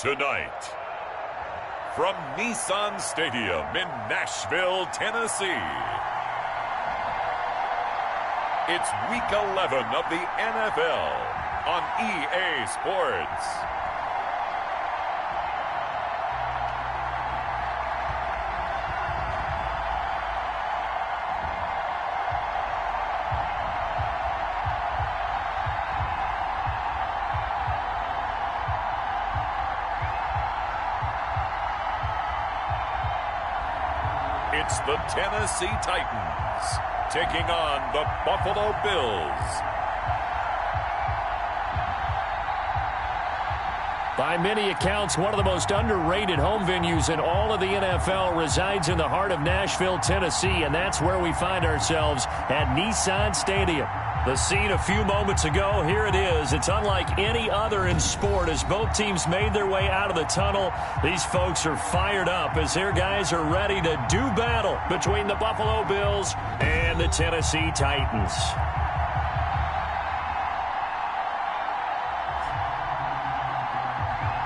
Tonight, from Nissan Stadium in Nashville, Tennessee, it's Week 11 of the NFL on EA Sports. It's the Tennessee Titans taking on the Buffalo Bills. By many accounts, one of the most underrated home venues in all of the NFL resides in the heart of Nashville, Tennessee, and that's where we find ourselves at Nissan Stadium. The scene a few moments ago, here it is. It's unlike any other in sport as both teams made their way out of the tunnel. These folks are fired up as their guys are ready to do battle between the Buffalo Bills and the Tennessee Titans.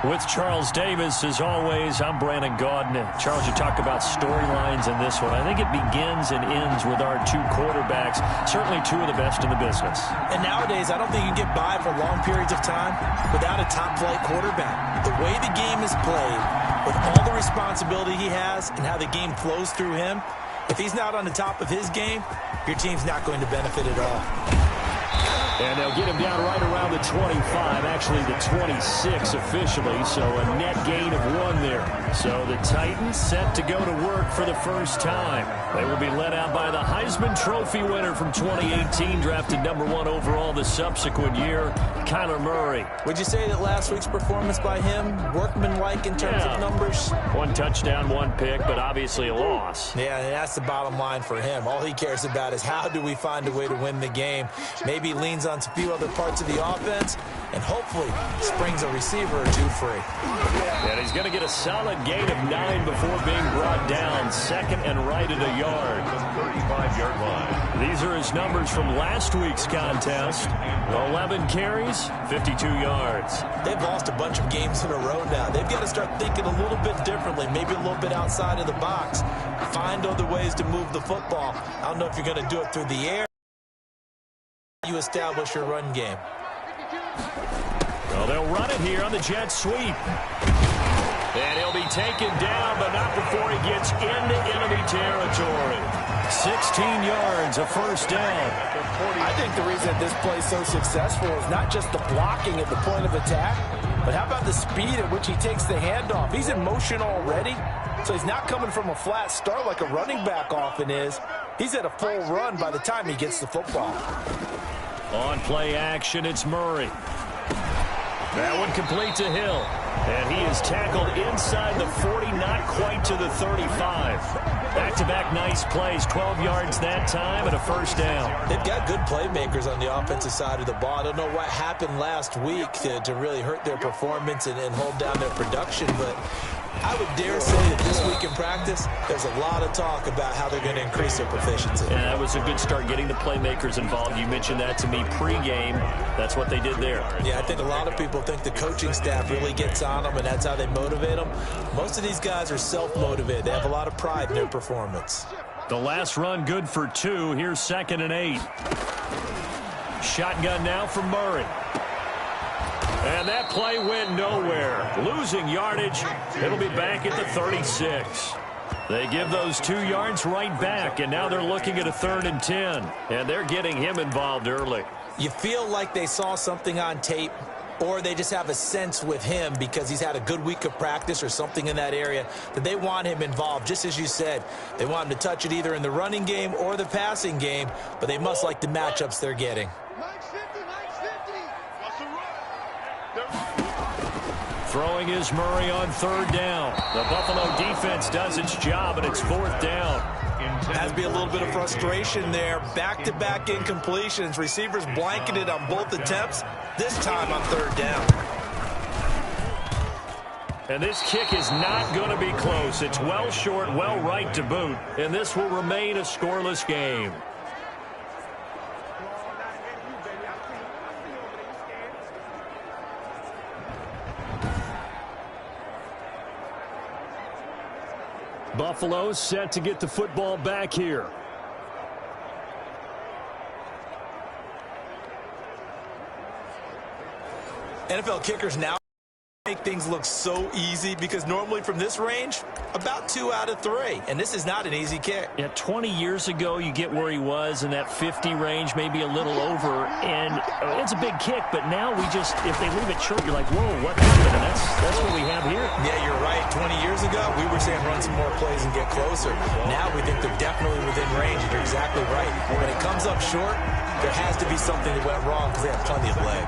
With Charles Davis, as always, I'm Brandon Gaudin. Charles, you talk about storylines in this one. I think it begins and ends with our two quarterbacks, certainly two of the best in the business. And nowadays, I don't think you can get by for long periods of time without a top-flight quarterback. The way the game is played, with all the responsibility he has and how the game flows through him, if he's not on the top of his game, your team's not going to benefit at all. And they'll get him down right around the 25, actually the 26 officially, so a net gain of 1 there. So the Titans set to go to work for the first time. They will be led out by the Heisman Trophy winner from 2018, drafted #1 overall the subsequent year, Kyler Murray. Would you say that last week's performance by him, workmanlike in terms of numbers? 1 touchdown, 1 pick, but obviously a loss. Yeah, and that's the bottom line for him. All he cares about is how do we find a way to win the game. Maybe leans on a few other parts of the offense, and hopefully springs a receiver or 2 free. And he's going to get a solid gain of 9 before being brought down, second and right at a yard. 35-yard line. These are his numbers from last week's contest. 11 carries, 52 yards. They've lost a bunch of games in a row now. They've got to start thinking a little bit differently, maybe a little bit outside of the box. Find other ways to move the football. I don't know if you're going to do it through the air. You establish your run game. Well, they'll run it here on the jet sweep. And he'll be taken down, but not before he gets into enemy territory. 16 yards, a first down. I think the reason this play is so successful is not just the blocking at the point of attack, but how about the speed at which he takes the handoff? He's in motion already, so he's not coming from a flat start like a running back often is. He's at a full run by the time he gets the football. On play action, it's Murray. That one complete to Hill. And he is tackled inside the 40, not quite to the 35. Back-to-back nice plays, 12 yards that time and a first down. They've got good playmakers on the offensive side of the ball. I don't know what happened last week to really hurt their performance and hold down their production, but I would dare say that this week in practice, there's a lot of talk about how they're going to increase their proficiency. And that was a good start getting the playmakers involved. You mentioned that to me pregame. That's what they did there. Yeah, I think a lot of people think the coaching staff really gets on them, and that's how they motivate them. Most of these guys are self-motivated. They have a lot of pride in their performance. The last run good for 2. Here's 2nd and 8. Shotgun now for Murray. And that play went nowhere. Losing yardage. It'll be back at the 36. They give those 2 yards right back, and now they're looking at a 3rd and 10. And they're getting him involved early. You feel like they saw something on tape, or they just have a sense with him because he's had a good week of practice or something in that area that they want him involved. Just as you said, they want him to touch it either in the running game or the passing game, but they must like the matchups they're getting. Throwing is Murray on 3rd down. The Buffalo defense does its job, and it's 4th down. Has to be a little bit of frustration there. Back-to-back incompletions. Receivers blanketed on both attempts, this time on 3rd down. And this kick is not going to be close. It's well short, well right to boot, and this will remain a scoreless game. Buffalo set to get the football back here. NFL kickers now make things look so easy because normally from this range, about 2 out of 3. And this is not an easy kick. Yeah, 20 years ago, you get where he was in that 50 range, maybe a little over. And it's a big kick, but now we just, if they leave it short, you're like, whoa, what happened? And that's what we have here. Yeah, you're right. 20 years ago, we were saying run some more plays and get closer. Now we think they're definitely within range, and you're exactly right. When it comes up short, there has to be something that went wrong because they have plenty of leg.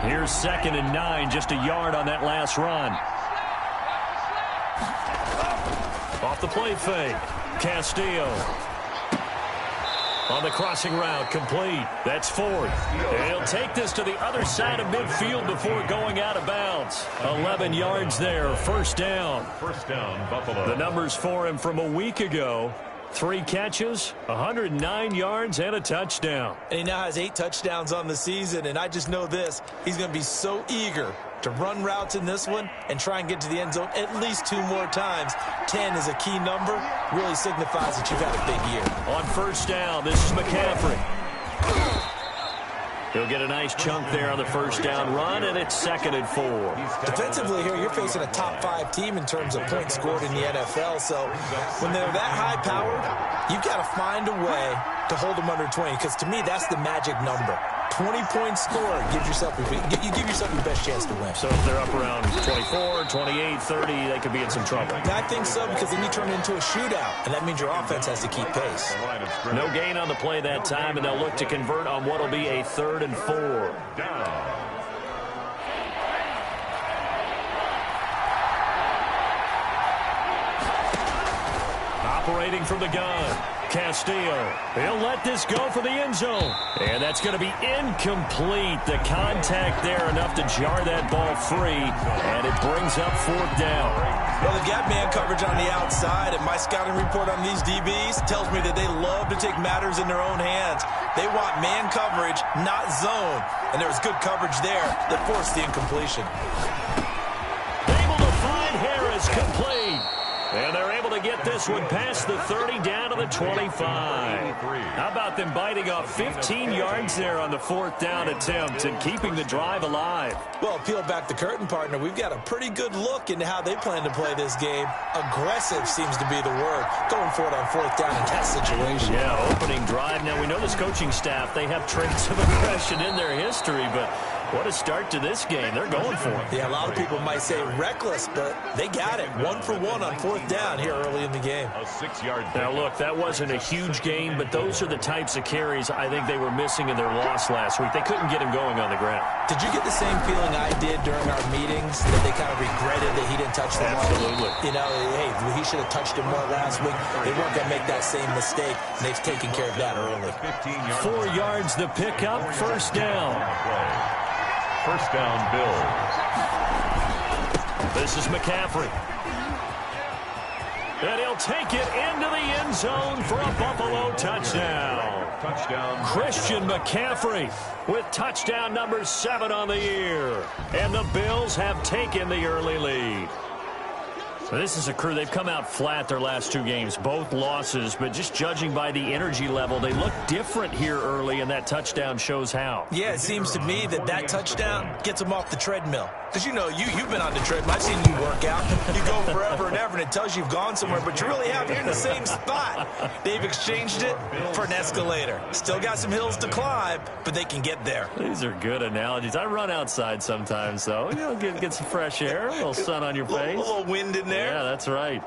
Here's 2nd and 9, just a yard on that last run. Off the play fake, Castillo. On the crossing route, complete. That's 4th. And he'll take this to the other side of midfield before going out of bounds. 11 yards there, 1st down. First down, Buffalo. The numbers for him from a week ago. 3 catches, 109 yards, and a touchdown. And he now has 8 touchdowns on the season, and I just know this. He's going to be so eager to run routes in this one and try and get to the end zone at least 2 more times. 10 is a key number. Really signifies that you've had a big year. On 1st down, this is McCaffrey. He'll get a nice chunk there on the 1st down run, and it's 2nd and 4. Defensively here, you're facing a top 5 team in terms of points scored in the NFL. So when they're that high-powered, you've got to find a way to hold them under 20, because to me, that's the magic number. 20 points scored, you give yourself your best chance to win. So if they're up around 24, 28, 30, they could be in some trouble. I think so, because then you turn it into a shootout, and that means your offense has to keep pace. No gain on the play that time, and they'll look to convert on what will be a 3rd and 4. Operating from the gun, Castillo. He'll let this go for the end zone. And that's going to be incomplete. The contact there enough to jar that ball free. And it brings up 4th down. Well, they've got man coverage on the outside, and my scouting report on these DBs tells me that they love to take matters in their own hands. They want man coverage, not zone. And there was good coverage there that forced the incompletion. Able to find Harris, complete. And they're able to get this one past the 30 down to the 25. How about them biting off 15 yards there on the 4th down attempt and keeping the drive alive? Well, peel back the curtain, partner. We've got a pretty good look into how they plan to play this game. Aggressive seems to be the word. Going for it on 4th down in that situation. Yeah, opening drive. Now, we know this coaching staff, they have traits of aggression in their history, but what a start to this game. They're going for it. Yeah, a lot of people might say reckless, but they got it. 1 for 1 on 4th down here early in the game. A 6-yard. Now, look, that wasn't a huge gain, but those are the types of carries I think they were missing in their loss last week. They couldn't get him going on the ground. Did you get the same feeling I did during our meetings, that they kind of regretted that he didn't touch the ball? Absolutely. You know, hey, he should have touched him more last week. They weren't going to make that same mistake, and they've taken care of that early. 4 yards the pickup, 1st down. 1st down, Bills. This is McCaffrey. And he'll take it into the end zone for a Buffalo touchdown. Touchdown. Christian McCaffrey with touchdown number 7 on the year. And the Bills have taken the early lead. This is a crew, they've come out flat their last 2 games, both losses, but just judging by the energy level, they look different here early, and that touchdown shows how. Yeah, it seems to me that touchdown gets them off the treadmill. Because, you know, you've been on the treadmill. I've seen you work out. You go forever and ever, and it tells you you've gone somewhere, but you really have. You're in the same spot. They've exchanged it for an escalator. Still got some hills to climb, but they can get there. These are good analogies. I run outside sometimes, though. You know, get some fresh air, a little sun on your face. A little wind in there. Yeah, that's right.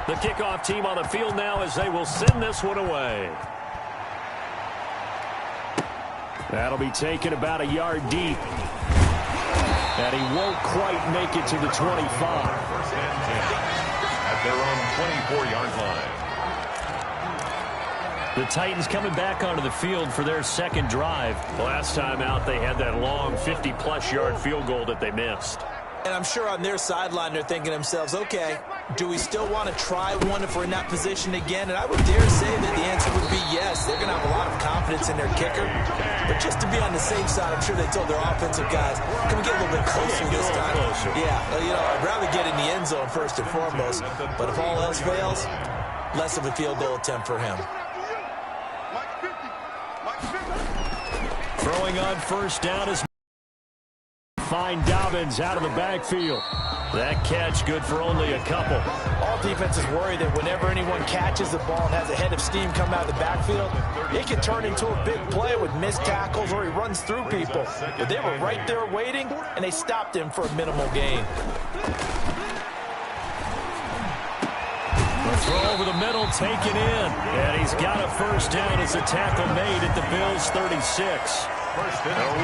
The kickoff team on the field now as they will send this one away. That'll be taken about a yard deep. And he won't quite make it to the 25. First and 10 at their own 24-yard line. The Titans coming back onto the field for their 2nd drive. Last time out, they had that long 50-plus yard field goal that they missed. And I'm sure on their sideline they're thinking to themselves, okay, do we still want to try one if we're in that position again? And I would dare say that the answer would be yes. They're going to have a lot of confidence in their kicker. But just to be on the safe side, I'm sure they told their offensive guys, can we get a little bit closer this time? Yeah, you know, I'd rather get in the end zone first and foremost. But if all else fails, less of a field goal attempt for him. Throwing on first down is find Dobbins out of the backfield. That catch good for only a couple. All defenses worry that whenever anyone catches the ball and has a head of steam come out of the backfield, it can turn into a big play with missed tackles or he runs through people. But they were right there waiting, and they stopped him for a minimal gain. The throw over the middle, taken in. And he's got a first down as a tackle made at the Bills' 36. A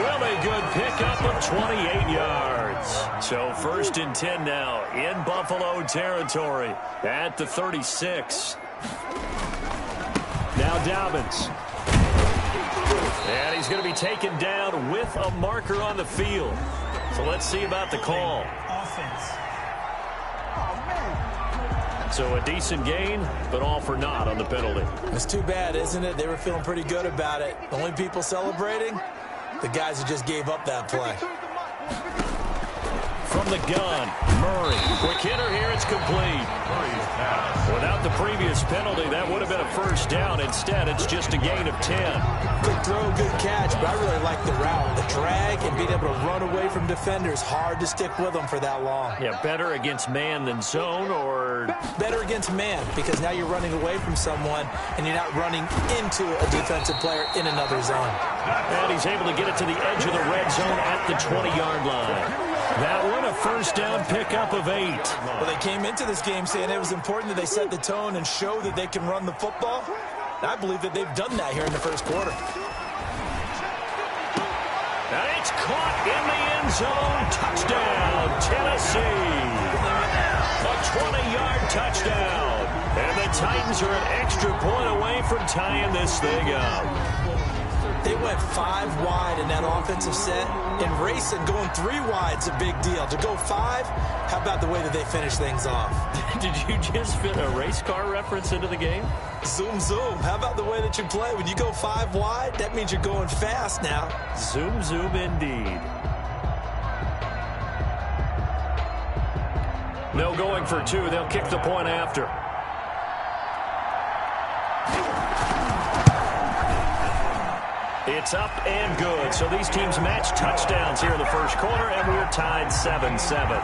really good pickup of 28 yards. So 1st and 10 now in Buffalo territory at the 36. Now Dobbins. And he's going to be taken down with a marker on the field. So let's see about the call. Offense. So a decent gain, but all for naught on the penalty. It's too bad, isn't it? They were feeling pretty good about it. The only people celebrating, the guys who just gave up that play. From the gun, Murray. Quick hitter here, it's complete. Without the previous penalty, that would have been a first down. Instead, it's just a gain of 10. Good throw, good catch, but I really like the route. The drag and being able to run away from defenders. Hard to stick with them for that long. Yeah, better against man than zone, or better against man, because now you're running away from someone and you're not running into a defensive player in another zone. And he's able to get it to the edge of the red zone at the 20-yard line. That one, a first down pickup of 8. Well, they came into this game saying it was important that they set the tone and show that they can run the football. And I believe that they've done that here in the first quarter. And it's caught in the end zone. Touchdown, Tennessee. A 20-yard touchdown. And the Titans are an extra point away from tying this thing up. They went 5 wide in that offensive set, and racing going 3 wide's a big deal. To go 5, how about the way that they finish things off? Did you just fit a race car reference into the game? Zoom, zoom. How about the way that you play? When you go 5 wide, that means you're going fast now. Zoom, zoom indeed. No going for 2. They'll kick the point after. It's up and good. So these teams match touchdowns here in the first quarter, and we're tied 7-7.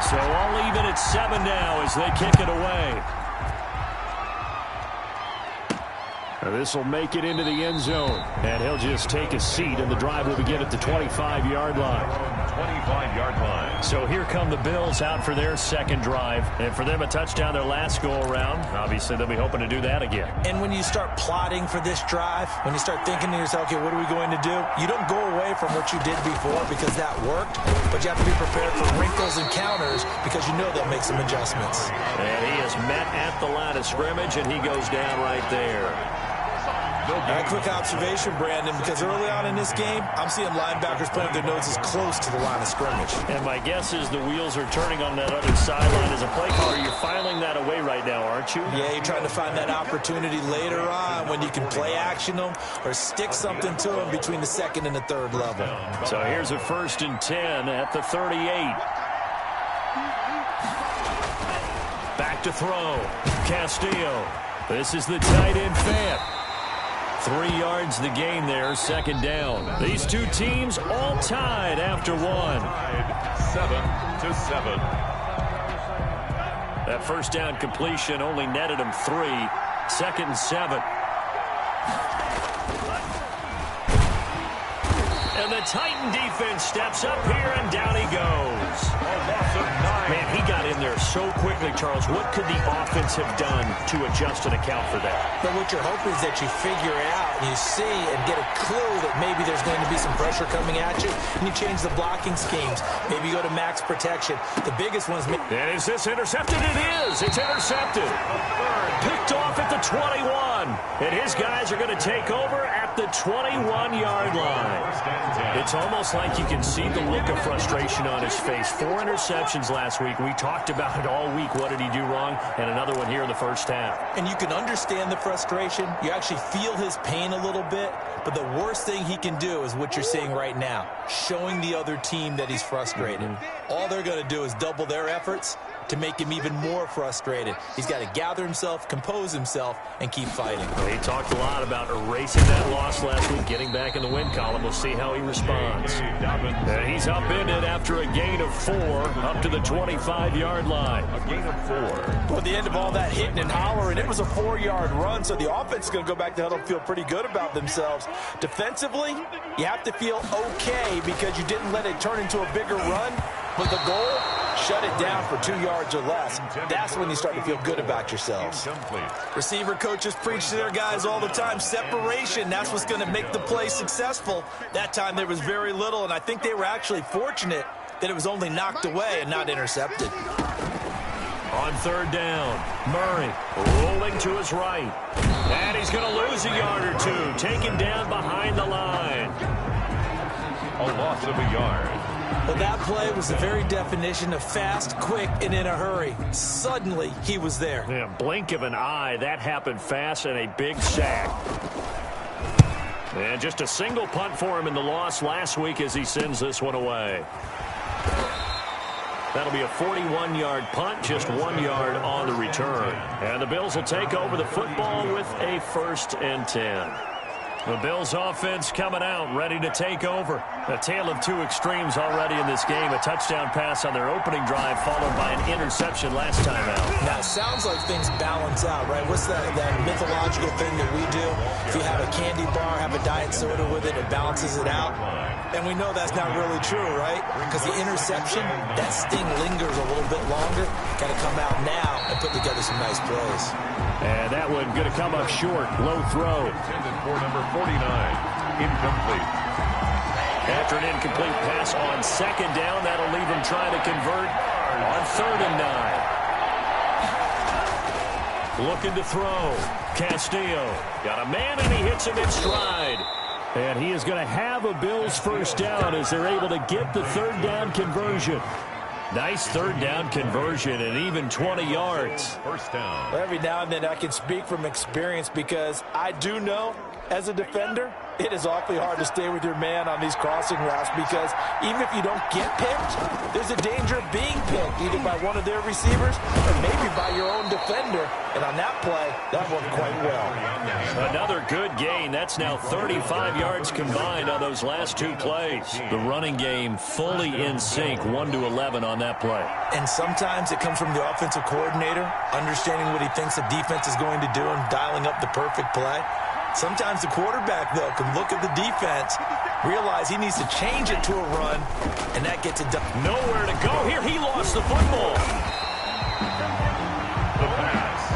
So all even at 7 now as they kick it away. This will make it into the end zone. And he'll just take a seat, and the drive will begin at the 25-yard line. 25-yard line. So here come the Bills out for their second drive. And for them, a touchdown their last go-around. Obviously, they'll be hoping to do that again. And when you start plotting for this drive, when you start thinking to yourself, okay, what are we going to do? You don't go away from what you did before because that worked, but you have to be prepared for wrinkles and counters because you know they'll make some adjustments. And he is met at the line of scrimmage, and he goes down right there. A quick observation, Brandon, because early on in this game, I'm seeing linebackers putting their noses close to the line of scrimmage. And my guess is the wheels are turning on that other sideline as a play caller. You're filing that away right now, aren't you? Yeah, you're trying to find that opportunity later on when you can play action them or stick something to them between the second and the third level. So here's a 1st and 10 at the 38. Back to throw. Castillo. This is the tight end Fant. 3 yards the gain there, 2nd down. These two teams all tied after 1. 7-7. That first down completion only netted him 3. 2nd and 7. And the Titan defense steps up here, and down he goes. Man, he got in there so quickly, Charles. What could the offense have done to adjust and account for that? But what you're hoping is that you figure out, and you see and get a clue that maybe there's going to be some pressure coming at you, and you change the blocking schemes. Maybe you go to max protection. The biggest one is... And is this intercepted? It is. It's intercepted. Picked off at the 21. And his guys are going to take over at the 21-yard line. It's almost like you can see the look of frustration on his face. 4 interceptions last week. We talked about it all week. What did he do wrong? And another one here in the first half. And you can understand the frustration. You actually feel his pain a little bit. But the worst thing he can do is what you're seeing right now, showing the other team that he's frustrated. All they're going to do is double their efforts to make him even more frustrated. He's got to gather himself, compose himself, and keep fighting. Well, he talked a lot about erasing that loss last week, getting back in the win column. We'll see how he responds. And he's upended after a gain of 4 up to the 25-yard line. A gain of 4. Well, at the end of all that hitting and hollering, it was a 4-yard run, so the offense is going to go back to huddle and feel pretty good about themselves. Defensively, you have to feel okay because you didn't let it turn into a bigger run. But the goal, shut it down for 2 yards or less. That's when you start to feel good about yourselves. Receiver coaches preach to their guys all the time. Separation, that's what's going to make the play successful. That time there was very little, and I think they were actually fortunate that it was only knocked away and not intercepted. On 3rd down, Murray rolling to his right. And he's going to lose a yard or 2, taken down behind the line. A loss of a yard. Well, that play was the very definition of fast, quick, and in a hurry. Suddenly, he was there. Yeah, blink of an eye, that happened fast, and a big sack. And just a single punt for him in the loss last week as he sends this one away. That'll be a 41-yard punt, just 1 yard on the return. And the Bills will take over the football with a 1st and 10. The Bills offense coming out, ready to take over. A tale of 2 extremes already in this game. A touchdown pass on their opening drive, followed by an interception last time out. Now, it sounds like things balance out, right? What's that mythological thing that we do? If you have a candy bar, have a diet soda with it, it balances it out. And we know that's not really true, right? Because the interception, that sting lingers a little bit longer. Got to come out now and put together some nice plays. And that one going to come up short. Low throw. Intended for number 49. Incomplete. After an incomplete pass on 2nd down, that'll leave him trying to convert on 3rd and 9. Looking to throw. Castillo got a man, and he hits him in stride. And he is going to have a Bills 1st down as they're able to get the 3rd down conversion. Nice 3rd down conversion and even 20 yards. 1st down. Well, every now and then I can speak from experience because I do know as a defender, it is awfully hard to stay with your man on these crossing routes because even if you don't get picked, there's a danger of being picked either by one of their receivers or maybe by your own defender. And on that play, that worked quite well. Another good gain. That's now 35 yards combined on those last 2 plays. The running game fully in sync, 1-11 on that play. And sometimes it comes from the offensive coordinator, understanding what he thinks the defense is going to do and dialing up the perfect play. Sometimes the quarterback, though, can look at the defense, realize he needs to change it to a run, and that gets it done. Nowhere to go here. He lost the football. The pass.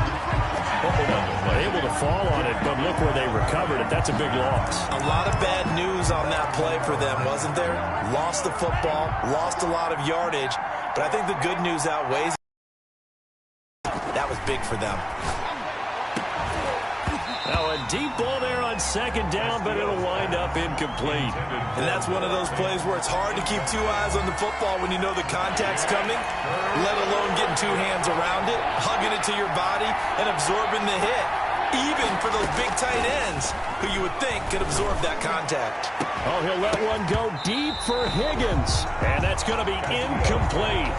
Able to fall on it, but look where they recovered it. That's a big loss. A lot of bad news on that play for them, wasn't there? Lost the football, lost a lot of yardage, but I think the good news outweighs. That was big for them. Now a deep ball there on 2nd down, but it'll wind up incomplete. And that's one of those plays where it's hard to keep 2 eyes on the football when you know the contact's coming, let alone getting 2 hands around it, hugging it to your body, and absorbing the hit. Even for those big tight ends who you would think could absorb that contact. Oh, he'll let one go deep for Higgins. And that's going to be incomplete.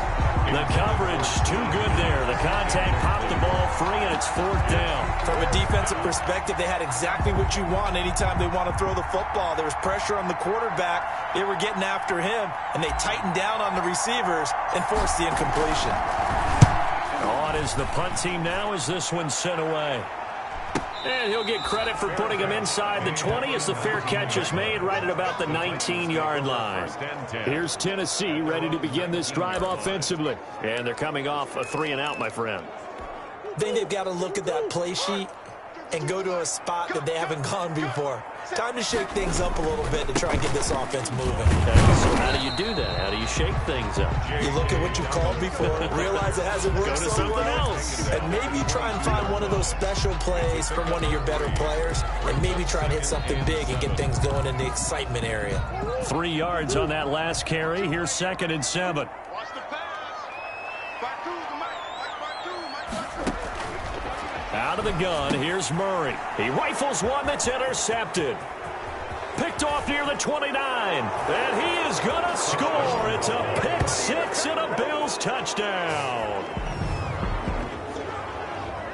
The coverage too good there. The contact popped the ball free, and it's 4th down. From a defensive perspective, they had exactly what you want anytime they want to throw the football. There was pressure on the quarterback. They were getting after him, and they tightened down on the receivers and forced the incompletion. On is the punt team now as this one's sent away. And he'll get credit for putting him inside the 20 as the fair catch is made right at about the 19-yard line. Here's Tennessee ready to begin this drive offensively. And they're coming off a 3-and-out, my friend. I think they've got to look at that play sheet and go to a spot that they haven't gone before. Time to shake things up a little bit to try and get this offense moving. So how do you do that? How do you shake things up? You look at what you called before, realize it hasn't worked Go to something else. and maybe try and find one of those special plays from one of your better players, and maybe try and hit something big and get things going in the excitement area. 3 yards on that last carry. Here's 2nd and 7. Out of the gun, here's Murray. He rifles one that's intercepted. Picked off near the 29. And he is going to score. It's a pick six and a Bills touchdown.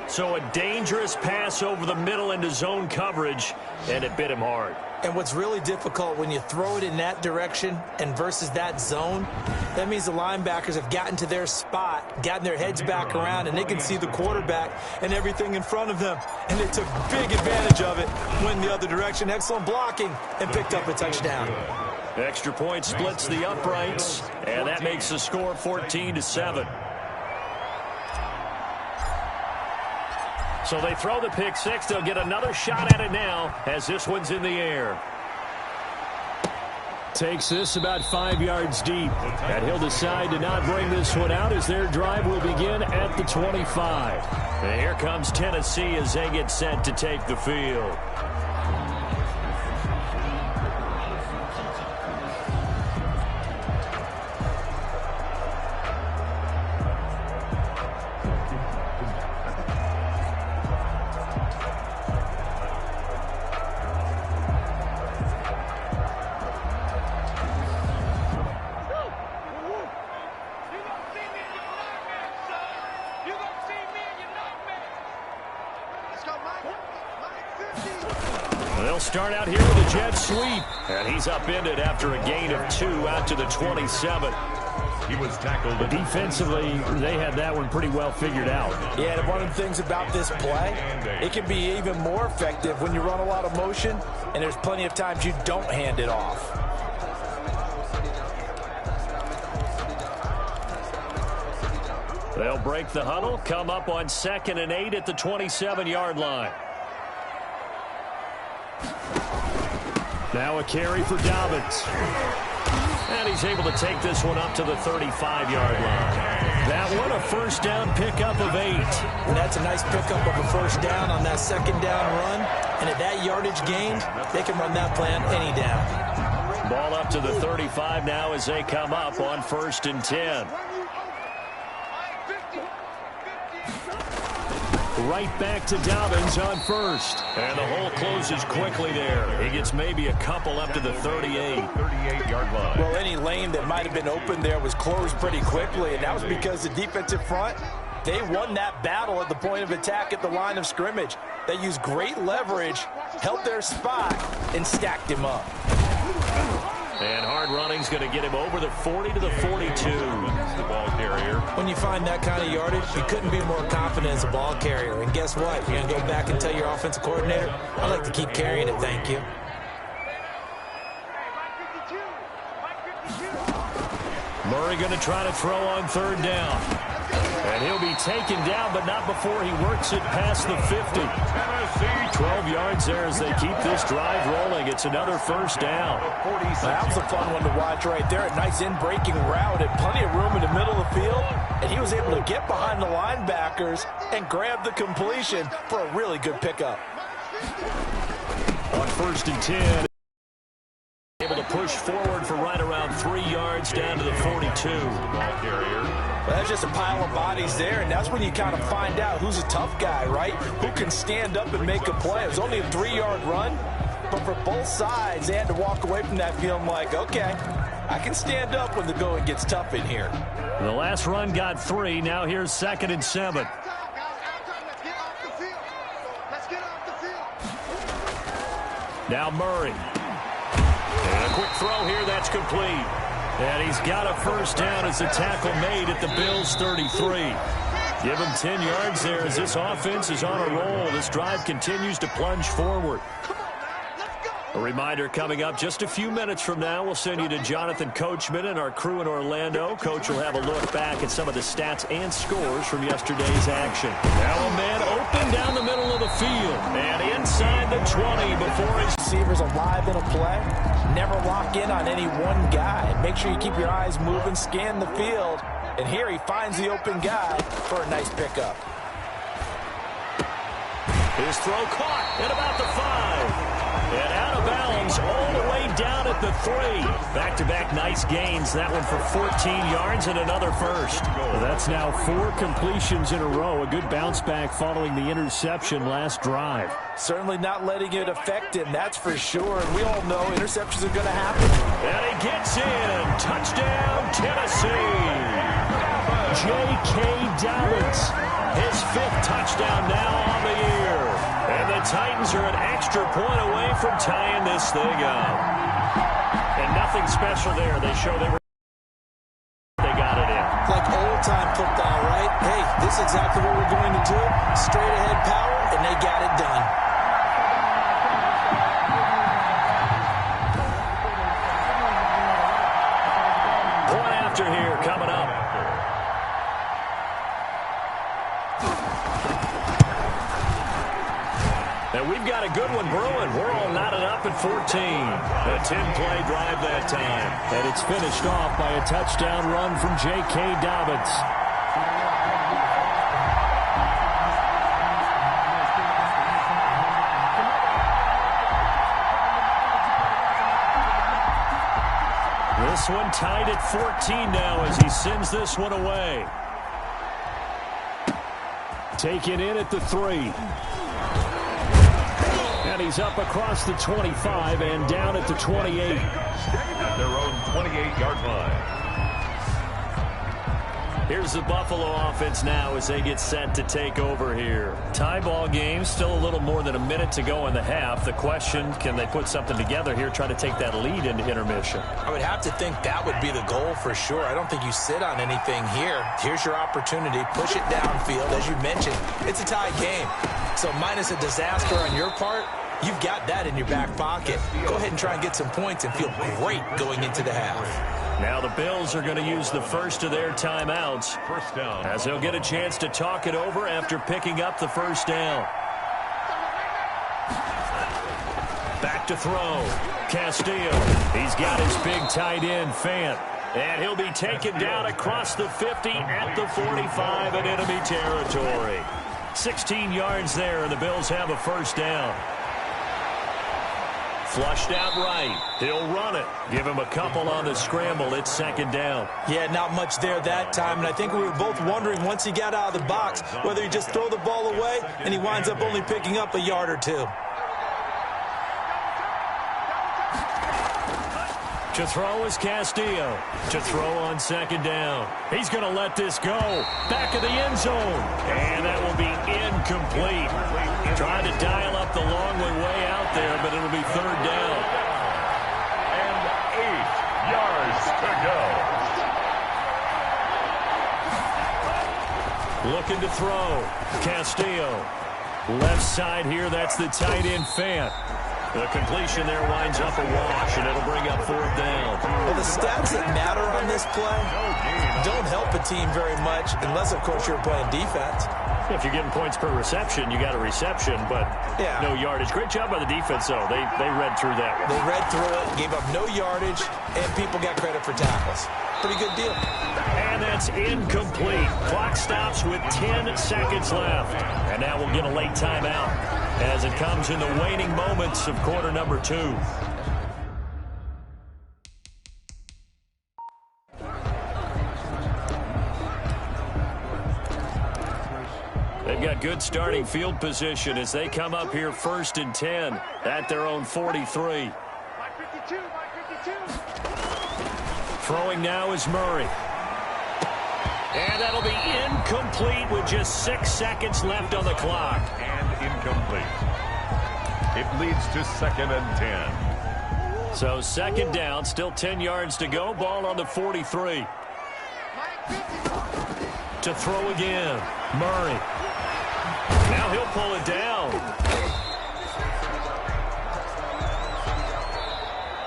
So a dangerous pass over the middle into zone coverage, and it bit him hard. And what's really difficult when you throw it in that direction and versus that zone, that means the linebackers have gotten to their spot, gotten their heads back around, and they can see the quarterback and everything in front of them. And they took big advantage of it, went the other direction, excellent blocking, and picked up a touchdown. Extra point splits the uprights, and that makes the score 14-7. So they throw the pick six. They'll get another shot at it now as this one's in the air. Takes this about 5 yards deep. And he'll decide to not bring this one out as their drive will begin at the 25. And here comes Tennessee as they get set to take the field. They'll start out here with a jet sweep. And he's upended after a gain of 2 out to the 27. He was tackled. Defensively, they had that one pretty well figured out. Yeah, and one of the things about this play, it can be even more effective when you run a lot of motion, and there's plenty of times you don't hand it off. They'll break the huddle, come up on 2nd and 8 at the 27-yard line. Now a carry for Dobbins. And he's able to take this one up to the 35-yard line. That one a first down pickup of 8. And that's a nice pickup of a first down on that 2nd down run. And at that yardage gained, they can run that play on any down. Ball up to the 35 now as they come up on 1st and 10. Right back to Dobbins on 1st. And the hole closes quickly there. He gets maybe a couple up to the 38-yard line. Well, any lane that might have been open there was closed pretty quickly, and that was because the defensive front, they won that battle at the point of attack at the line of scrimmage. They used great leverage, held their spot, and stacked him up. And hard running's going to get him over the 40 to the 42. The ball carrier. When you find that kind of yardage, you couldn't be more confident as a ball carrier. And guess what? You're going to go back and tell your offensive coordinator, I'd like to keep carrying it, thank you. Murray going to try to throw on 3rd down. And he'll be taken down, but not before he works it past the 50. 12 yards there as they keep this drive rolling. It's another first down. That was a fun one to watch right there. A nice in-breaking route and plenty of room in the middle of the field. And he was able to get behind the linebackers and grab the completion for a really good pickup. On 1st and 10. Able to push forward for right around 3 yards down to the 42. Ball carrier. Well, that's just a pile of bodies there, and that's when you kind of find out who's a tough guy, right? Who can stand up and make a play. It was only a 3-yard run, but for both sides, they had to walk away from that feeling like, okay, I can stand up when the going gets tough in here. The last run got 3. Now here's 2nd and 7. Now Murray. And a quick throw here, that's complete. And he's got a first down as the tackle made at the Bills' 33. Give him 10 yards there as this offense is on a roll. This drive continues to plunge forward. A reminder coming up just a few minutes from now, we'll send you to Jonathan Coachman and our crew in Orlando. Coach will have a look back at some of the stats and scores from yesterday's action. Now a man open down the middle of the field and inside the 20 before his receivers alive in a play. Never lock in on any one guy. Make sure you keep your eyes moving, scan the field. And here he finds the open guy for a nice pickup. His throw caught at about the 5. And out of bounds all the way down at the 3. Back-to-back nice gains. That one for 14 yards and another first. Well, that's now 4 completions in a row. A good bounce back following the interception last drive. Certainly not letting it affect him, that's for sure. And we all know interceptions are going to happen. And he gets in. Touchdown, Tennessee. J.K. Dobbins. His 5th touchdown now on the year. And the Titans are an extra point away from tying this thing up. And nothing special there. They show they got it in. Like old-time football, right? Hey, this is exactly what we're going to do. Straight-ahead power, and they got it done. Point after here coming up. And we've got a good one brewing. We're all knotted up at 14. A 10-play drive that time. And it's finished off by a touchdown run from J.K. Dobbins. This one tied at 14 now as he sends this one away. Taken in at the 3. And he's up across the 25 and down at the 28. At their own 28-yard line. Here's the Buffalo offense now as they get set to take over here. Tie ball game, still a little more than a minute to go in the half. The question, can they put something together here, try to take that lead into intermission? I would have to think that would be the goal for sure. I don't think you sit on anything here. Here's your opportunity. Push it downfield. As you mentioned, it's a tie game. So minus a disaster on your part, you've got that in your back pocket. Go ahead and try and get some points and feel great going into the half. Now the Bills are going to use the first of their timeouts. First down. As they'll get a chance to talk it over after picking up the first down. Back to throw. Castillo. He's got his big tight end, Fant. And he'll be taken down across the 50 at the 45 in enemy territory. 16 yards there, and the Bills have a first down. Flushed out right. He'll run it. Give him a couple on the scramble. It's second down. Yeah, not much there that time. And I think we were both wondering once he got out of the box whether he just throw the ball away and he winds up only picking up a yard or two. To throw is Castillo. To throw on second down. He's going to let this go. Back of the end zone. And that will be incomplete. Trying to dial up the long way out there, but it'll be third down. And 8 yards to go. Looking to throw. Castillo. Left side here, that's the tight end, Fant. The completion there winds up a wash, and it'll bring up fourth down. Well, the stats that matter on this play don't help a team very much unless, of course, you're playing defense. If you're getting points per reception, you got a reception, but no yardage. Great job by the defense, though. They read through that one. They read through it, gave up no yardage, and people got credit for tackles. Pretty good deal. And that's incomplete. Clock stops with 10 seconds left. And now we'll get a late timeout as it comes in the waning moments of quarter number 2. They've got good starting field position as they come up here first and 10 at their own 43. Throwing now is Murray. And that'll be incomplete with just 6 seconds left on the clock. And incomplete. It leads to second and 10. So second down, still 10 yards to go. Ball on the 43. To throw again, Murray. Now he'll pull it down.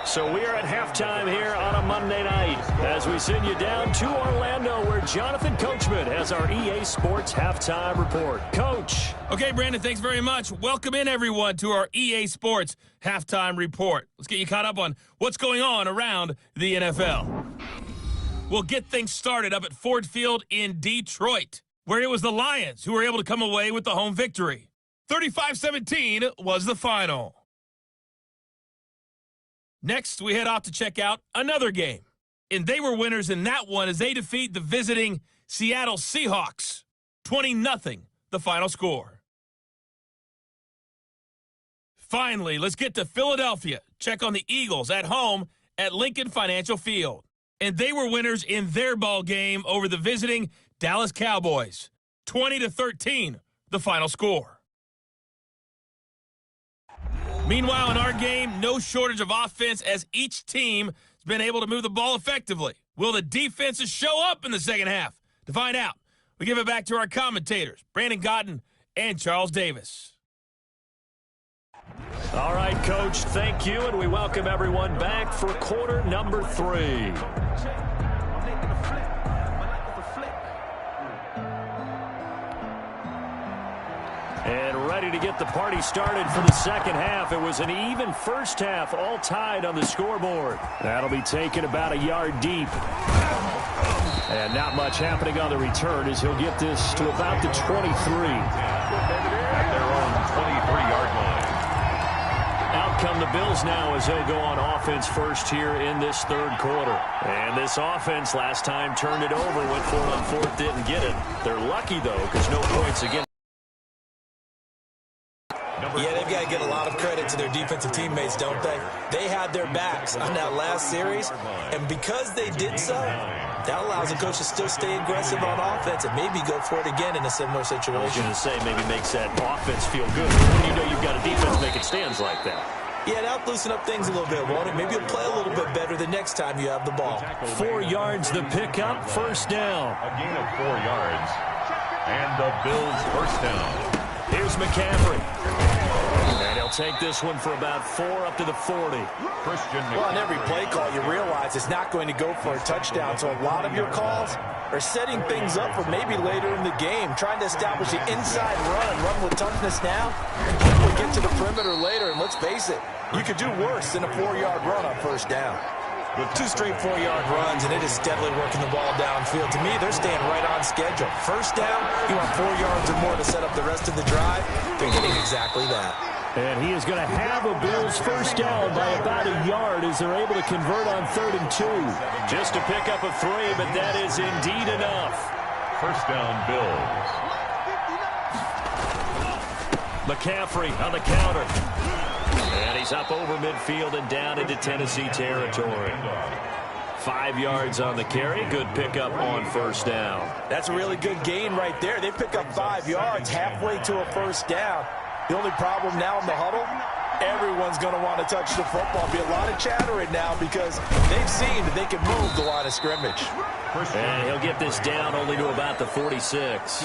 So we are at halftime here on a Monday night as we send you down to Orlando where Jonathan Coachman has our EA Sports Halftime Report. Coach. Okay, Brandon, thanks very much. Welcome in, everyone, to our EA Sports Halftime Report. Let's get you caught up on what's going on around the NFL. We'll get things started up at Ford Field in Detroit, where it was the Lions who were able to come away with the home victory. 35-17 was the final. Next, we head off to check out another game. And they were winners in that one as they defeat the visiting Seattle Seahawks. 20-0, the final score. Finally, let's get to Philadelphia. Check on the Eagles at home at Lincoln Financial Field. And they were winners in their ball game over the visiting Dallas Cowboys. 20-13, the final score. Meanwhile, in our game, no shortage of offense as each team has been able to move the ball effectively. Will the defenses show up in the second half? To find out, we give it back to our commentators, Brandon Gaudin and Charles Davis. All right, Coach, thank you, and we welcome everyone back for quarter number 3. And ready to get the party started for the second half. It was an even first half, all tied on the scoreboard. That'll be taken about a yard deep. And not much happening on the return as he'll get this to about the 23. At their own 23-yard line. Out come the Bills now as they'll go on offense first here in this third quarter. And this offense last time turned it over, went for it on fourth, didn't get it. They're lucky, though, because no points again. Yeah, they've got to get a lot of credit to their defensive teammates, don't they? They had their backs on that last series, and because they did so, that allows the coach to still stay aggressive on offense and maybe go for it again in a similar situation. I was going to say, maybe makes that offense feel good when you know you've got a defense making stands like that. Yeah, that'll loosen up things a little bit, won't it? Maybe you'll play a little bit better the next time you have the ball. 4 yards the pickup, first down. A gain of 4 yards. And the Bills first down. Here's McCaffrey. And he'll take this one for about 4 up to the 40. Christian McCaffrey. Well, on every play call, you realize it's not going to go for a touchdown. So a lot of your calls are setting things up for maybe later in the game, trying to establish the inside run with toughness now. We'll get to the perimeter later, and let's face it, you could do worse than a 4-yard run on first down. With 2 straight 4-yard runs, and it is steadily working the ball downfield. To me, they're staying right on schedule. First down, you want 4 yards or more to set up the rest of the drive. They're getting exactly that. And he is going to have a Bills first down by about a yard as they're able to convert on 3rd and 2. Just a pickup of 3, but that is indeed enough. First down, Bills. McCaffrey on the counter. And he's up over midfield and down into Tennessee territory. 5 yards on the carry. Good pickup on first down. That's a really good gain right there. They pick up 5 yards halfway to a first down. The only problem now in the huddle, everyone's going to want to touch the football. Be a lot of chattering now because they've seen that they can move the line of scrimmage. And he'll get this down only to about the 46.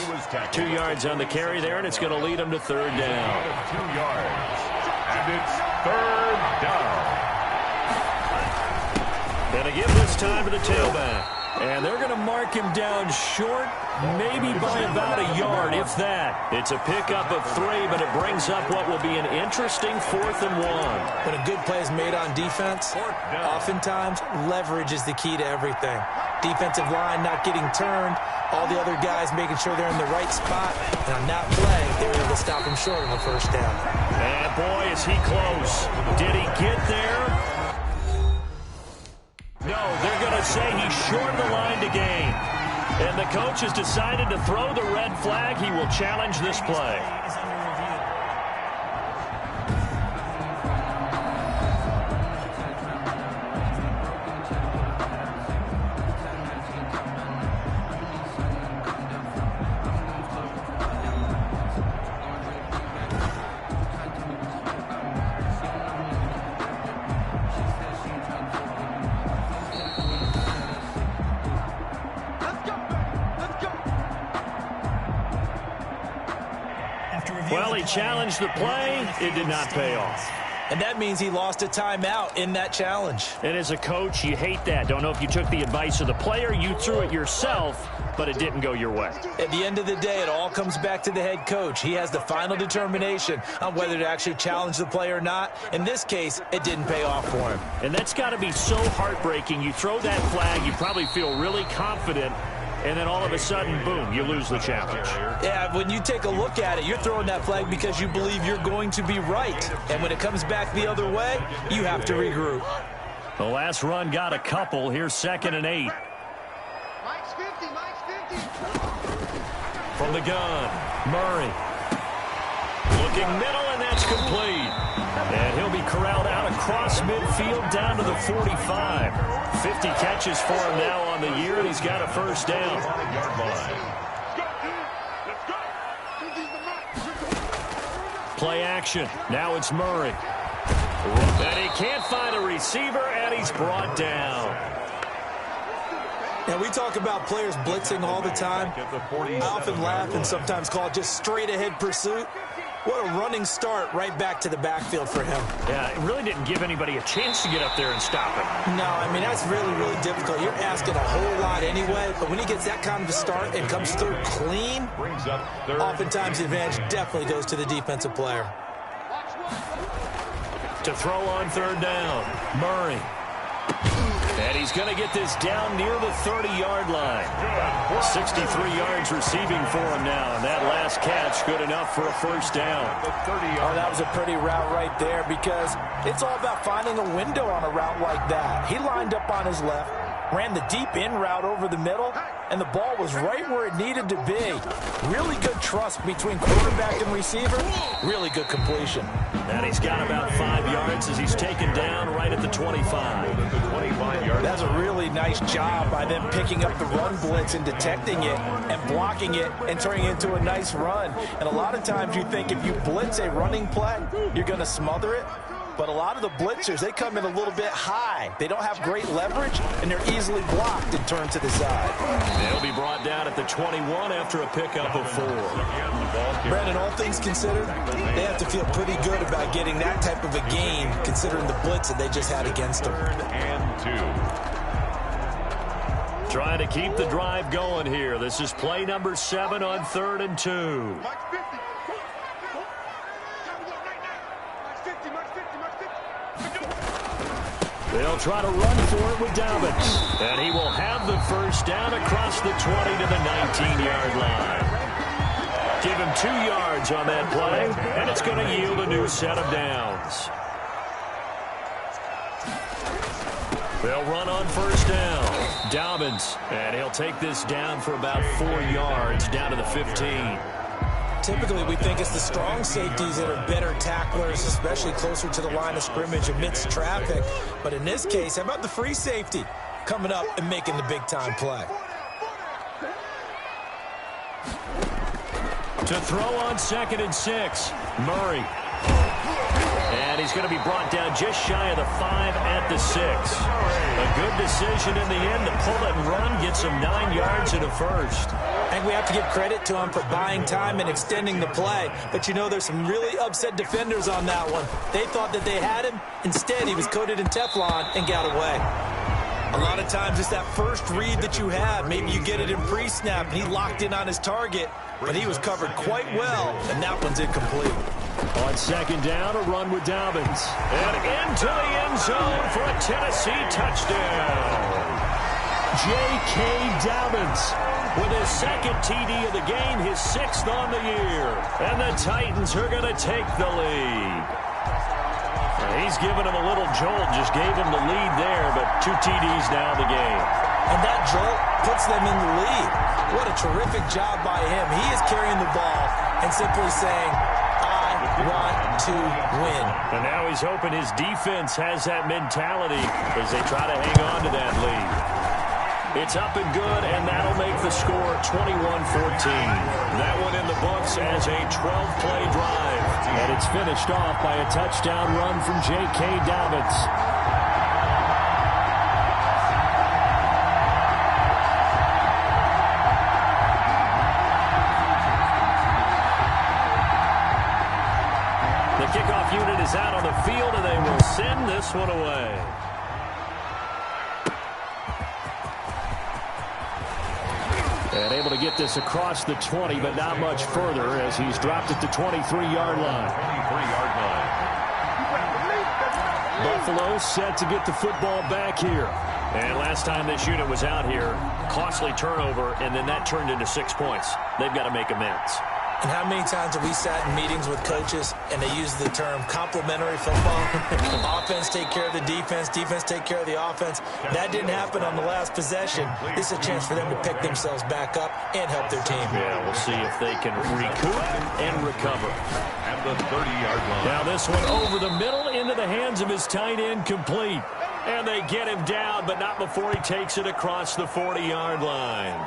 2 yards on the carry there, and it's going to lead him to 3rd down. 2 yards. And it's 3rd down. And they give this time to the tailback. And they're going to mark him down short, maybe by about a yard, if that. It's a pickup of 3, but it brings up what will be an interesting 4th and 1. When a good play is made on defense, oftentimes leverage is the key to everything. Defensive line not getting turned, all the other guys making sure they're in the right spot. And on that play, they were able to stop him short of a first down. And boy, is he close. Did he get there? No, they're going to say he's short of the line to gain. And the coach has decided to throw the red flag. He will challenge this play. Well, he challenged the play. It did not pay off. And that means he lost a timeout in that challenge. And as a coach, you hate that. Don't know if you took the advice of the player, you threw it yourself, but it didn't go your way. At the end of the day, it all comes back to the head coach. He has the final determination on whether to actually challenge the play or not. In this case, it didn't pay off for him. And that's got to be so heartbreaking. You throw that flag, you probably feel really confident, and then all of a sudden, boom, you lose the challenge. Yeah, when you take a look at it, you're throwing that flag because you believe you're going to be right. And when it comes back the other way, you have to regroup. The last run got a couple. Here's 2nd and 8. From the gun, Murray. Looking middle, and that's complete. And he'll be corralled out across midfield down to the 45. 50 catches for him now on the year, and he's got a first down. Play action. Now it's Murray. And he can't find a receiver, and he's brought down. Now, we talk about players blitzing all the time. I often laugh and sometimes call it just straight-ahead pursuit. What a running start right back to the backfield for him. Yeah, it really didn't give anybody a chance to get up there and stop him. No, I mean, that's really, really difficult. You're asking a whole lot anyway, but when he gets that kind of a start and comes through clean, oftentimes the advantage definitely goes to the defensive player. To throw on 3rd down, Murray. And he's going to get this down near the 30-yard line. 63 yards receiving for him now, and that last catch good enough for a first down. Oh, that was a pretty route right there because it's all about finding a window on a route like that. He lined up on his left, ran the deep in route over the middle, and the ball was right where it needed to be. Really good trust between quarterback and receiver. Really good completion. And he's got about 5 yards as he's taken down right at the 25. That's a really nice job by them picking up the run blitz and detecting it and blocking it and turning it into a nice run. And a lot of times you think if you blitz a running play, you're going to smother it. But a lot of the blitzers, they come in a little bit high. They don't have great leverage, and they're easily blocked and turned to the side. They'll be brought down at the 21 after a pickup of 4. Brandon, all things considered, they have to feel pretty good about getting that type of a gain, considering the blitz that they just had against them. Trying to keep the drive going here. This is play number 7 on 3rd and 2. They'll try to run for it with Dobbins. And he will have the first down across the 20 to the 19-yard line. Give him 2 yards on that play, and it's going to yield a new set of downs. They'll run on first down. Dobbins, and he'll take this down for about 4 yards down to the 15. Typically, we think it's the strong safeties that are better tacklers, especially closer to the line of scrimmage amidst traffic. But in this case, how about the free safety coming up and making the big-time play? To throw on 2nd and 6, Murray. And he's going to be brought down just shy of the 5 at the 6. A good decision in the end to pull it and run, gets him 9 yards and a first. I think we have to give credit to him for buying time and extending the play. But, you know, there's some really upset defenders on that one. They thought that they had him. Instead, he was coated in Teflon and got away. A lot of times it's that first read that you have. Maybe you get it in pre-snap, and he locked in on his target. But he was covered quite well, and that one's incomplete. On 2nd down, a run with Dobbins. And into the end zone for a Tennessee touchdown. J.K. Dobbins with his 2nd TD of the game, his 6th on the year. And the Titans are going to take the lead. He's given him a little jolt, just gave him the lead there, but 2 TDs now in the game. And that jolt puts them in the lead. What a terrific job by him. He is carrying the ball and simply saying, I want to win. And now he's hoping his defense has that mentality as they try to hang on to that lead. It's up and good, and that'll make the score 21-14. That one in the books as a 12-play drive. And it's finished off by a touchdown run from J.K. Dobbins. The kickoff unit is out on the field, and they will send this one away. And able to get this across the 20, but not much further as he's dropped at the 23-yard line. 23-yard line. Buffalo set to get the football back here. And last time this unit was out here, costly turnover, and then that turned into 6 points. They've got to make amends. And how many times have we sat in meetings with coaches and they use the term complementary football? Offense take care of the defense, defense take care of the offense. That didn't happen on the last possession. This is a chance for them to pick themselves back up and help their team. Yeah, we'll see if they can recoup and recover. At the 30-yard line. Now this one over the middle into the hands of his tight end, complete. And they get him down, but not before he takes it across the 40-yard line.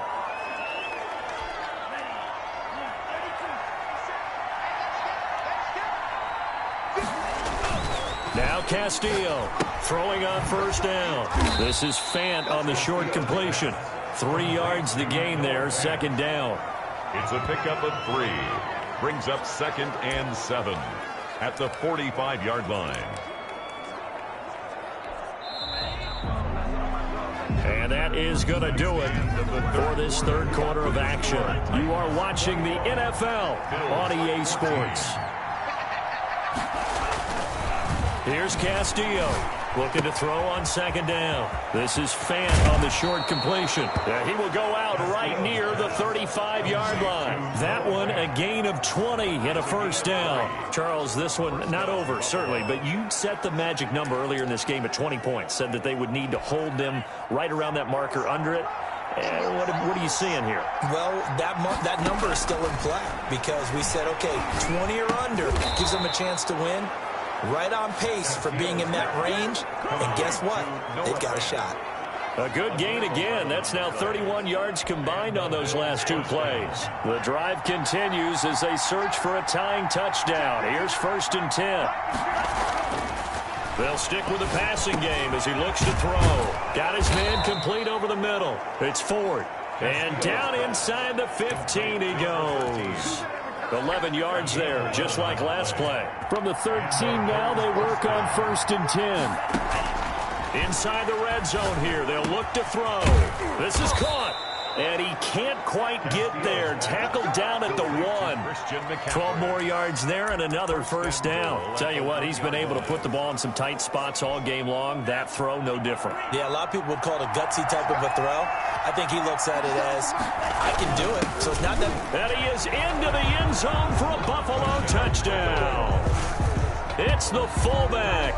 Now Castillo throwing on first down. This is Fant on the short completion. 3 yards the gain there, second down. It's a pickup of 3. Brings up 2nd and 7 at the 45-yard line. And that is going to do it for this third quarter of action. You are watching the NFL on EA Sports. Here's Castillo looking to throw on second down. This is Fant on the short completion. He will go out right near the 35-yard line. That one a gain of 20 and a first down. Charles, this one not over, certainly, but you set the magic number earlier in this game at 20 points. Said that they would need to hold them right around that marker under it. What are you seeing here? Well, that number is still in play because we said, okay, 20 or under gives them a chance to win. Right on pace for being in that range. And guess what? They've got a shot. A good gain again. That's now 31 yards combined on those last 2 plays. The drive continues as they search for a tying touchdown. Here's 1st and 10. They'll stick with the passing game as he looks to throw. Got his man complete over the middle. It's Ford. And down inside the 15 he goes. 11 yards there, just like last play. From the 13 now, they work on 1st and 10. Inside the red zone here, they'll look to throw. This is caught. And he can't quite get there. Tackled down at the 1. 12 more yards there and another first down. Tell you what, he's been able to put the ball in some tight spots all game long. That throw, no different. Yeah, a lot of people would call it a gutsy type of a throw. I think he looks at it as, I can do it. So it's not that. And he is into the end zone for a Buffalo touchdown. It's the fullback.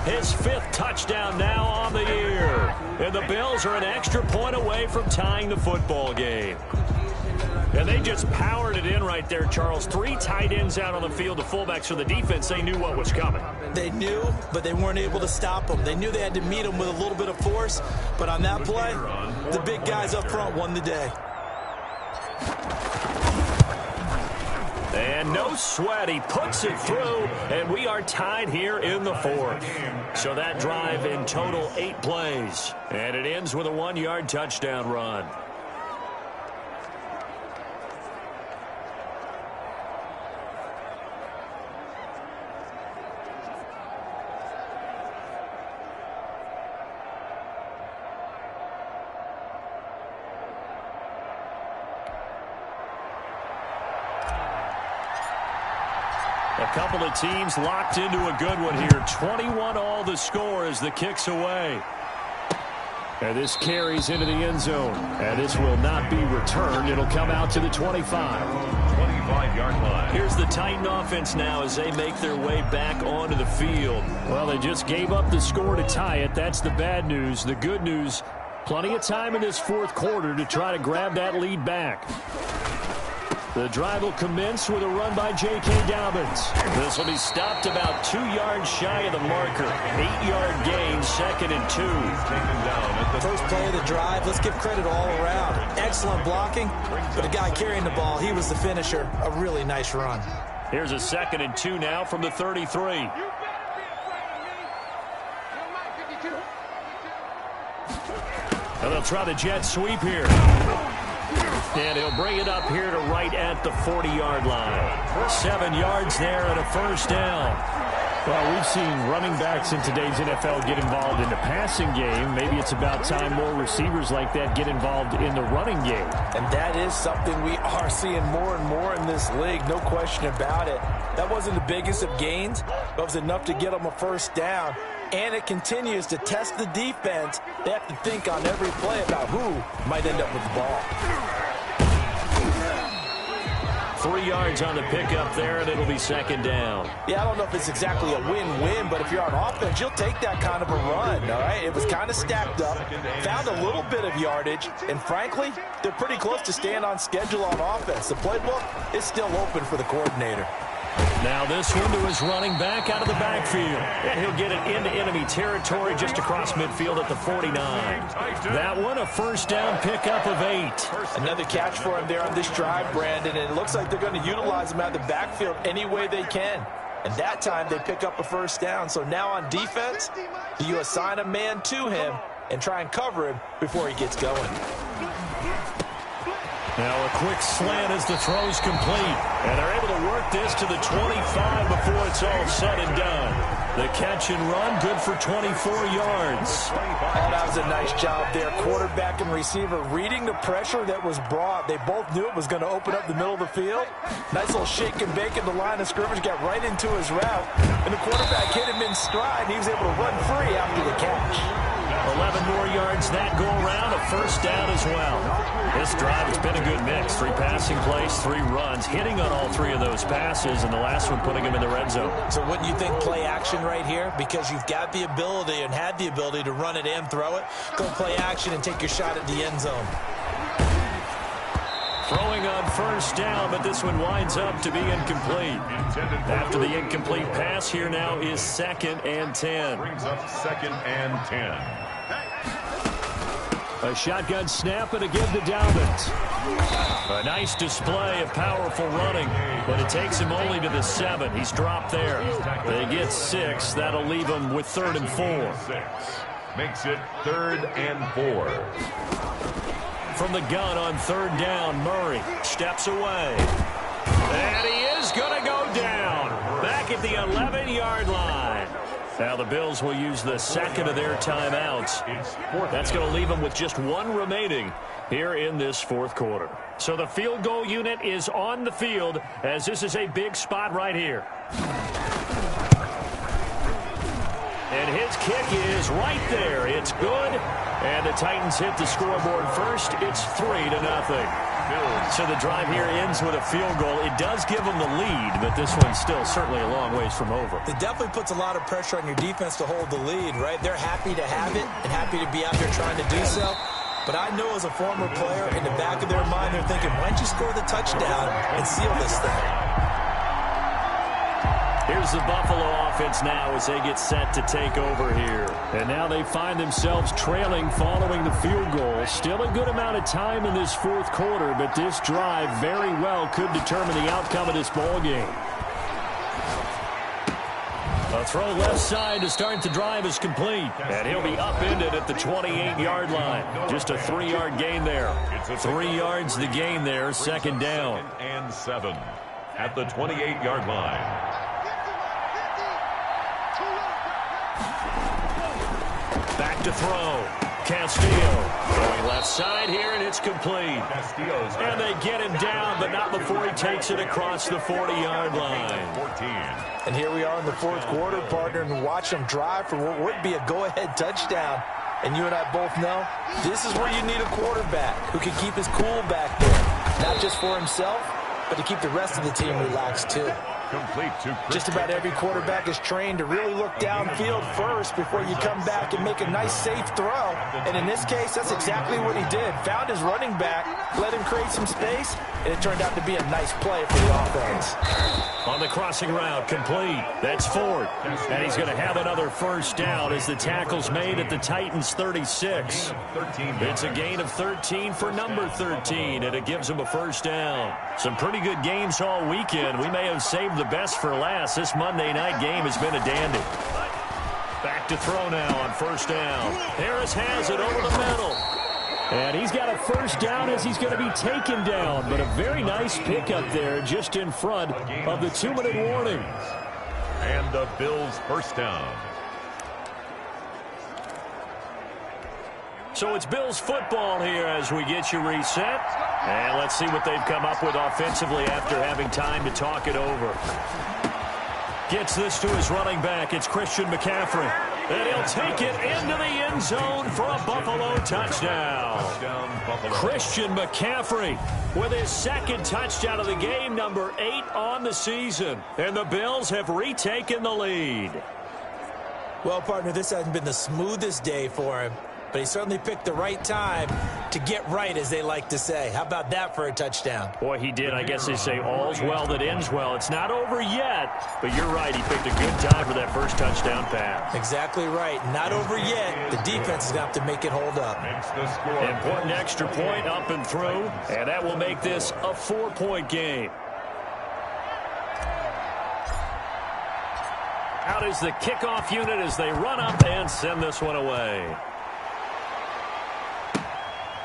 His 5th touchdown now on the year. And the Bills are an extra point away from tying the football game. And they just powered it in right there, Charles. 3 tight ends out on the field, the fullbacks for the defense. They knew what was coming. They knew, but they weren't able to stop them. They knew they had to meet them with a little bit of force. But on that play, the big guys up front won the day. And no sweat, he puts it through, and we are tied here in the 4th. So that drive in total 8 plays, and it ends with a 1-yard touchdown run. A couple of teams locked into a good one here. 21 all the score as the kick's away. And this carries into the end zone. And this will not be returned. It'll come out to the 25. 25-yard line. Here's the Titan offense now as they make their way back onto the field. Well, they just gave up the score to tie it. That's the bad news. The good news, plenty of time in this 4th quarter to try to grab that lead back. The drive will commence with a run by J.K. Dobbins. This will be stopped about 2 yards shy of the marker. 8-yard gain, 2nd and 2. First play of the drive, let's give credit all around. Excellent blocking, but the guy carrying the ball, he was the finisher. A really nice run. Here's a 2nd and 2 now from the 33. And they'll try the jet sweep here. And he'll bring it up here to right at the 40-yard line. 7 yards there and a first down. Well, we've seen running backs in today's NFL get involved in the passing game. Maybe it's about time more receivers like that get involved in the running game. And that is something we are seeing more and more in this league, no question about it. That wasn't the biggest of gains, but it was enough to get them a first down. And it continues to test the defense. They have to think on every play about who might end up with the ball. 3 yards on the pickup there, and it'll be second down. Yeah, I don't know if it's exactly a win-win, but if you're on offense, you'll take that kind of a run, all right? It was kind of stacked up, found a little bit of yardage, and frankly, they're pretty close to staying on schedule on offense. The playbook is still open for the coordinator. Now this one to his running back out of the backfield. And he'll get it into enemy territory just across midfield at the 49. That one, a first down pickup of 8. Another catch for him there on this drive, Brandon, and it looks like they're going to utilize him out of the backfield any way they can. And that time they pick up a first down. So now on defense, do you assign a man to him and try and cover him before he gets going? Now a quick slant as the throw's complete. And they're able to work this to the 25 before it's all said and done. The catch and run, good for 24 yards. Oh, that was a nice job there. Quarterback and receiver reading the pressure that was brought. They both knew it was going to open up the middle of the field. Nice little shake and bake in the line of scrimmage, got right into his route. And the quarterback hit him in stride, and he was able to run free after the catch. 11 more yards that go around, a first down as well. This drive has been a good mix. 3 passing plays, 3 runs, hitting on all 3 of those passes, and the last one putting him in the red zone. So wouldn't you think play action right here? Because you've got the ability and had the ability to run it and throw it. Go play action and take your shot at the end zone. Throwing on first down, but this one winds up to be incomplete. After the incomplete pass, here now is 2nd and 10. Brings up 2nd and 10. A shotgun snap and a give to Dalvin. A nice display of powerful running, but it takes him only to the 7. He's dropped there. They get 6. That'll leave him with 3rd and 4. 6. Makes it 3rd and 4. From the gun on 3rd down, Murray steps away. And he is going to go down. Back at the 11-yard line. Now the Bills will use the 2nd of their timeouts. That's going to leave them with just 1 remaining here in this 4th quarter. So the field goal unit is on the field as this is a big spot right here. And his kick is right there. It's good. And the Titans hit the scoreboard first. It's 3-0. So the drive here ends with a field goal. It does give them the lead, but this one's still certainly a long ways from over. It definitely puts a lot of pressure on your defense to hold the lead, right? They're happy to have it and happy to be out there trying to do so. But I know as a former player, in the back of their mind, they're thinking, why don't you score the touchdown and seal this thing? Here's the Buffalo offense now as they get set to take over here. And now they find themselves trailing following the field goal. Still a good amount of time in this 4th quarter, but this drive very well could determine the outcome of this ball game. A throw left side to start the drive is complete. And he'll be upended at the 28-yard line. Just a 3-yard gain there. 3 yards the gain there, 2nd down. 2nd and 7 at the 28-yard line. Back to throw. Castillo going left side here, and it's complete. And they get him down, but not before he takes it across the 40-yard line. 14. And here we are in the 4th quarter, partner, and watch them drive for what would be a go-ahead touchdown. And you and I both know this is where you need a quarterback who can keep his cool back there. Not just for himself, but to keep the rest of the team relaxed, too. Complete to Just about every quarterback is trained to really look downfield first before you come back and make a nice, safe throw. And in this case, that's exactly what he did. Found his running back, let him create some space, and it turned out to be a nice play for the offense. On the crossing route, complete. That's Ford. And he's going to have another first down as the tackle's made at the Titans' 36. It's a gain of 13 for number 13, and it gives him a first down. Some pretty good games all weekend. We may have saved the best for last. This Monday night game has been a dandy. Back to throw now on first down. Harris has it over the middle. And he's got a first down as he's going to be taken down. But a very nice pickup there just in front of the 2-minute warning. And the Bills first down. So it's Bills football here as we get you reset. And let's see what they've come up with offensively after having time to talk it over. Gets this to his running back. It's Christian McCaffrey. And he'll take it into the end zone for a Buffalo touchdown. Christian McCaffrey with his second touchdown of the game, number 8 on the season. And the Bills have retaken the lead. Well, partner, this hasn't been the smoothest day for him, but he certainly picked the right time to get right, as they like to say. How about that for a touchdown? Boy, he did. I guess they say all's well that ends well. It's not over yet, but you're right. He picked a good time for that first touchdown pass. Exactly right. Not over yet. The defense is going to have to make it hold up. Important extra point up and through, and that will make this a 4-point game. Out is the kickoff unit as they run up and send this one away.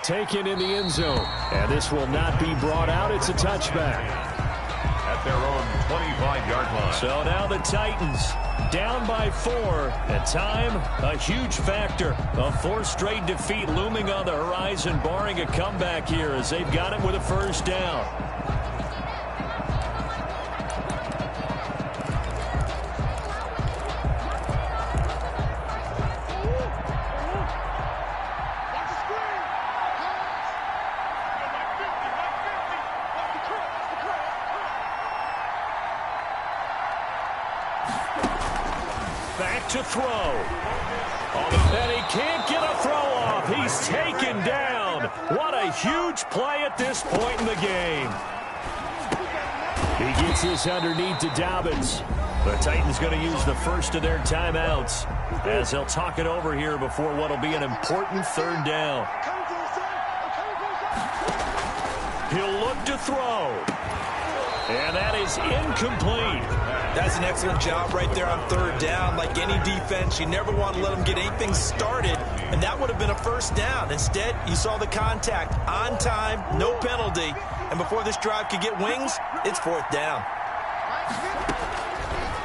Taken in the end zone. And this will not be brought out. It's a touchback. At their own 25-yard line. So now the Titans down by 4. At time, a huge factor. A 4th straight defeat looming on the horizon, barring a comeback here as they've got it with a first down. To throw. And he can't get a throw off. He's taken down. What a huge play at this point in the game. He gets this underneath to Dobbins. The Titans going to use the first of their timeouts as they'll talk it over here before what will be an important third down. He'll look to throw. And that is incomplete. That's an excellent job right there on third down. Like any defense, you never want to let them get anything started, and that would have been a first down. Instead, you saw the contact on time, no penalty, and before this drive could get wings, it's 4th down.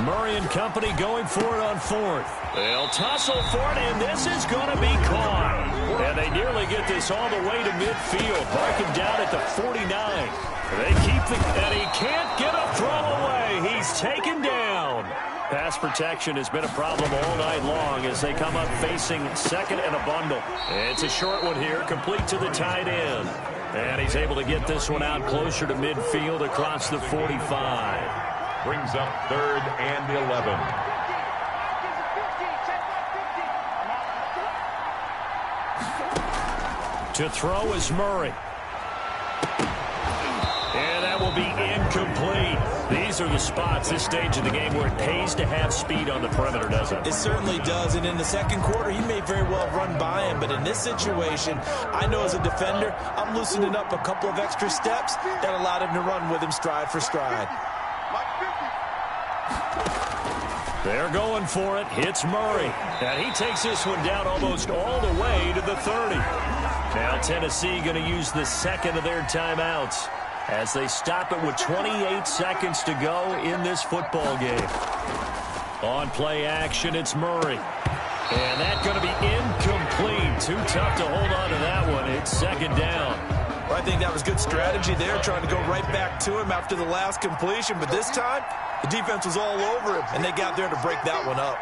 Murray and company going for it on 4th. They'll tussle for it, and this is going to be caught. And they nearly get this all the way to midfield, marking down at the 49. They keep and he can't get a throw away. He's taken down. Pass protection has been a problem all night long as they come up facing second and a bundle. It's a short one here, complete to the tight end. And he's able to get this one out closer to midfield across the 45. Brings up 3rd and 11. To throw is Murray. And that will be incomplete. These are the spots, this stage of the game, where it pays to have speed on the perimeter, doesn't it? It certainly does. And in the second quarter, he may very well run by him. But in this situation, I know as a defender, I'm loosening up a couple of extra steps that allowed him to run with him stride for stride. They're going for it. It's Murray. And he takes this one down almost all the way to the 30. Now Tennessee going to use the second of their timeouts as they stop it with 28 seconds to go in this football game. On play action, it's Murray. And that's going to be incomplete. Too tough to hold on to that one. It's 2nd down. Well, I think that was good strategy there, trying to go right back to him after the last completion. But this time, the defense was all over him, and they got there to break that one up.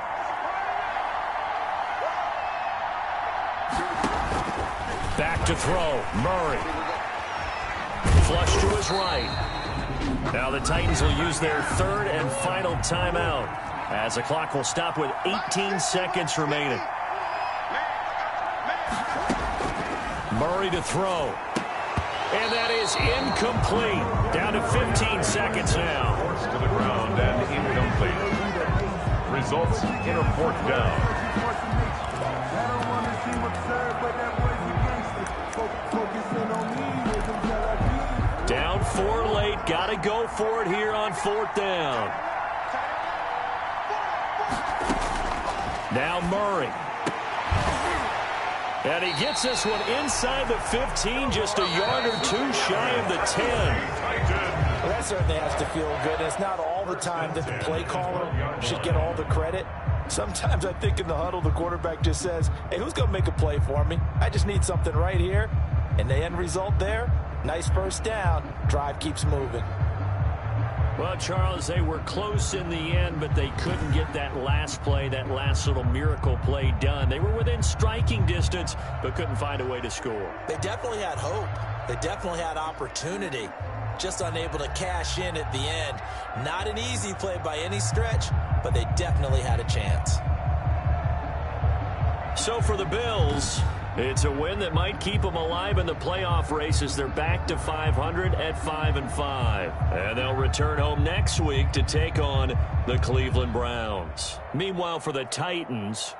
Back to throw, Murray. Flush to his right. Now the Titans will use their 3rd and final timeout as the clock will stop with 18 seconds remaining. Murray to throw. And that is incomplete. Down to 15 seconds now. Forced to the ground and incomplete. Results in a 4th down. Down 4 late. Got to go for it here on 4th down. Now Murray. And he gets this one inside the 15, just a yard or two shy of the 10. Well, that certainly has to feel good. And it's not all the time that the play caller should get all the credit. Sometimes I think in the huddle, the quarterback just says, hey, who's going to make a play for me? I just need something right here. And the end result there, nice first down. Drive keeps moving. Well, Charles, they were close in the end, but they couldn't get that last play, that last little miracle play done. They were within striking distance, but couldn't find a way to score. They definitely had hope. They definitely had opportunity. Just unable to cash in at the end. Not an easy play by any stretch, but they definitely had a chance. So for the Bills, it's a win that might keep them alive in the playoff race as they're back to 500 at 5-5. And they'll return home next week to take on the Cleveland Browns. Meanwhile, for the Titans,